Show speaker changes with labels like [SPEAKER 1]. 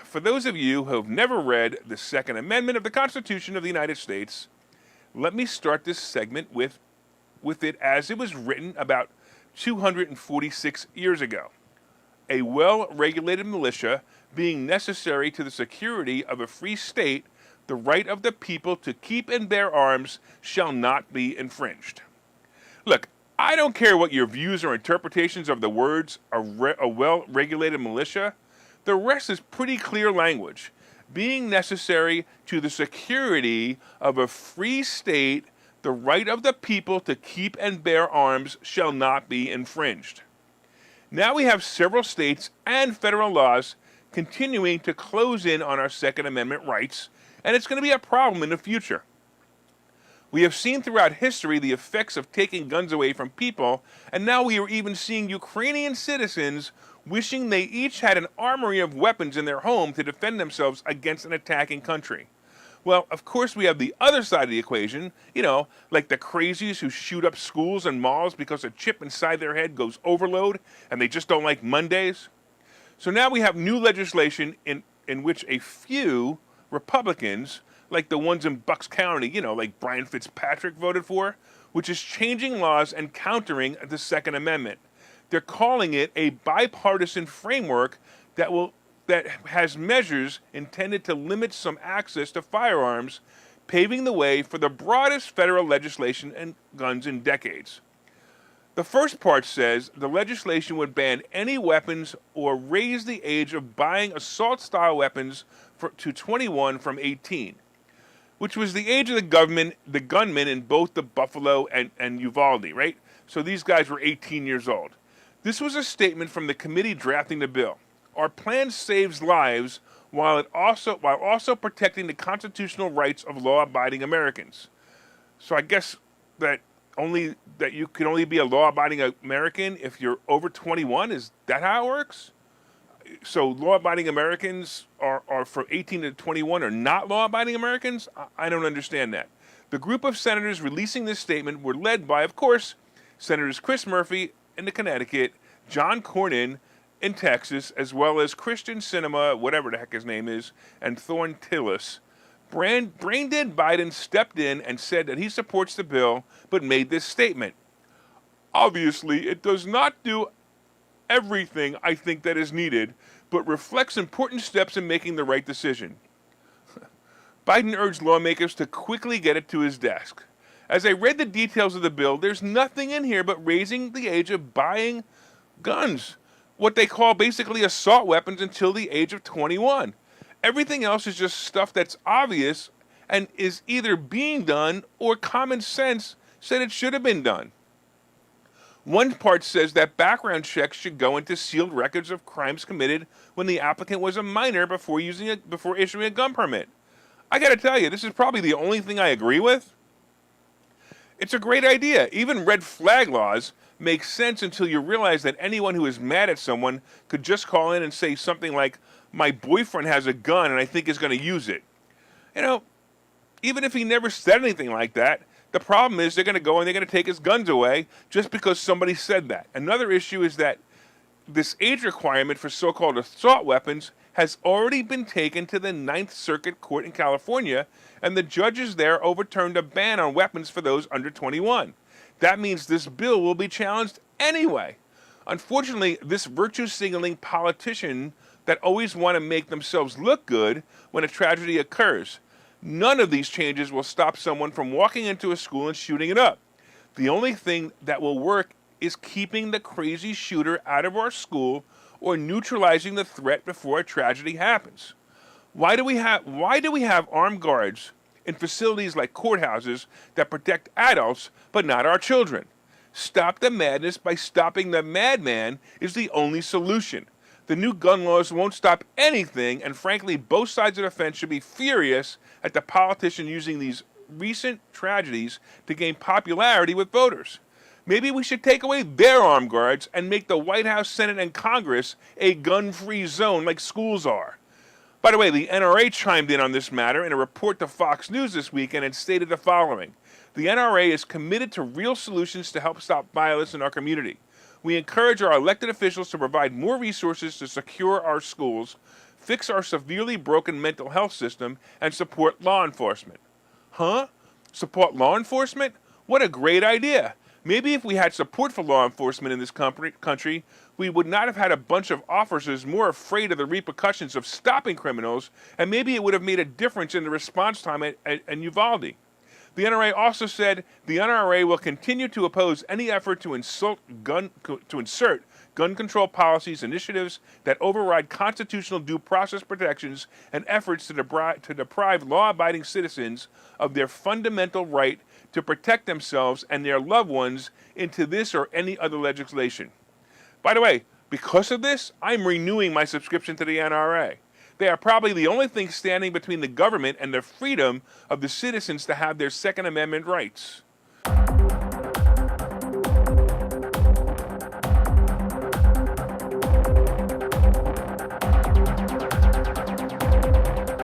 [SPEAKER 1] for those of you who have never read the Second Amendment of the Constitution of the United States, let me start this segment with it as it was written about 246 years ago. A well-regulated militia being necessary to the security of a free state, the right of the people to keep and bear arms shall not be infringed. Look, I don't care what your views or interpretations of the words a well-regulated militia. The rest is pretty clear language. Being necessary to the security of a free state, the right of the people to keep and bear arms shall not be infringed. Now we have several states and federal laws continuing to close in on our Second Amendment rights, and it's going to be a problem in the future. We have seen throughout history the effects of taking guns away from people, and now we are even seeing Ukrainian citizens wishing they each had an armory of weapons in their home to defend themselves against an attacking country. Well, of course, we have the other side of the equation, like the crazies who shoot up schools and malls because a chip inside their head goes overload and they just don't like Mondays. So now we have new legislation in which a few Republicans, like the ones in Bucks County, like Brian Fitzpatrick voted for, which is changing laws and countering the Second Amendment. They're calling it a bipartisan framework that has measures intended to limit some access to firearms, paving the way for the broadest federal legislation and guns in decades. The first part says the legislation would ban any weapons or raise the age of buying assault-style weapons to 21 from 18. Which was the age of the gunmen in both the Buffalo and Uvalde, right? So these guys were 18 years old. This was a statement from the committee drafting the bill. Our plan saves lives while also protecting the constitutional rights of law-abiding Americans. So I guess that you can only be a law-abiding American if you're over 21. Is that how it works? So law-abiding Americans are from 18 to 21 are not law-abiding Americans? I don't understand that. The group of senators releasing this statement were led by, of course, Senators Chris Murphy in Connecticut, John Cornyn in Texas, as well as Christian Sinema, whatever the heck his name is, and Thorne Tillis. Brain-dead Biden stepped in and said that he supports the bill, but made this statement. Obviously, it does not do everything I think that is needed, but reflects important steps in making the right decision. Biden urged lawmakers to quickly get it to his desk. As I read the details of the bill, there's nothing in here but raising the age of buying guns, what they call basically assault weapons, until the age of 21. Everything else is just stuff that's obvious and is either being done or common sense said it should have been done. One part says that background checks should go into sealed records of crimes committed when the applicant was a minor before issuing a gun permit. I got to tell you, this is probably the only thing I agree with. It's a great idea. Even red flag laws make sense until you realize that anyone who is mad at someone could just call in and say something like, "My boyfriend has a gun and I think he's going to use it." Even if he never said anything like that, the problem is they're going to go and they're going to take his guns away just because somebody said that. Another issue is that this age requirement for so-called assault weapons has already been taken to the Ninth Circuit Court in California, and the judges there overturned a ban on weapons for those under 21. That means this bill will be challenged anyway. Unfortunately, this virtue-signaling politician that always want to make themselves look good when a tragedy occurs. None of these changes will stop someone from walking into a school and shooting it up. The only thing that will work is keeping the crazy shooter out of our school or neutralizing the threat before a tragedy happens. Why do we have armed guards in facilities like courthouses that protect adults but not our children? Stop the madness by stopping the madman is the only solution. The new gun laws won't stop anything, and frankly, both sides of the fence should be furious at the politician using these recent tragedies to gain popularity with voters. Maybe we should take away their armed guards and make the White House, Senate, and Congress a gun-free zone like schools are. By the way, the NRA chimed in on this matter in a report to Fox News this weekend and stated the following. The NRA is committed to real solutions to help stop violence in our community. We encourage our elected officials to provide more resources to secure our schools, fix our severely broken mental health system, and support law enforcement. Huh? Support law enforcement? What a great idea. Maybe if we had support for law enforcement in this country, we would not have had a bunch of officers more afraid of the repercussions of stopping criminals, and maybe it would have made a difference in the response time at Uvalde. The NRA also said the NRA will continue to oppose any effort to insert gun control policies, initiatives that override constitutional due process protections, and efforts to deprive law-abiding citizens of their fundamental right to protect themselves and their loved ones into this or any other legislation. By the way, because of this, I'm renewing my subscription to the NRA. They are probably the only thing standing between the government and the freedom of the citizens to have their Second Amendment rights.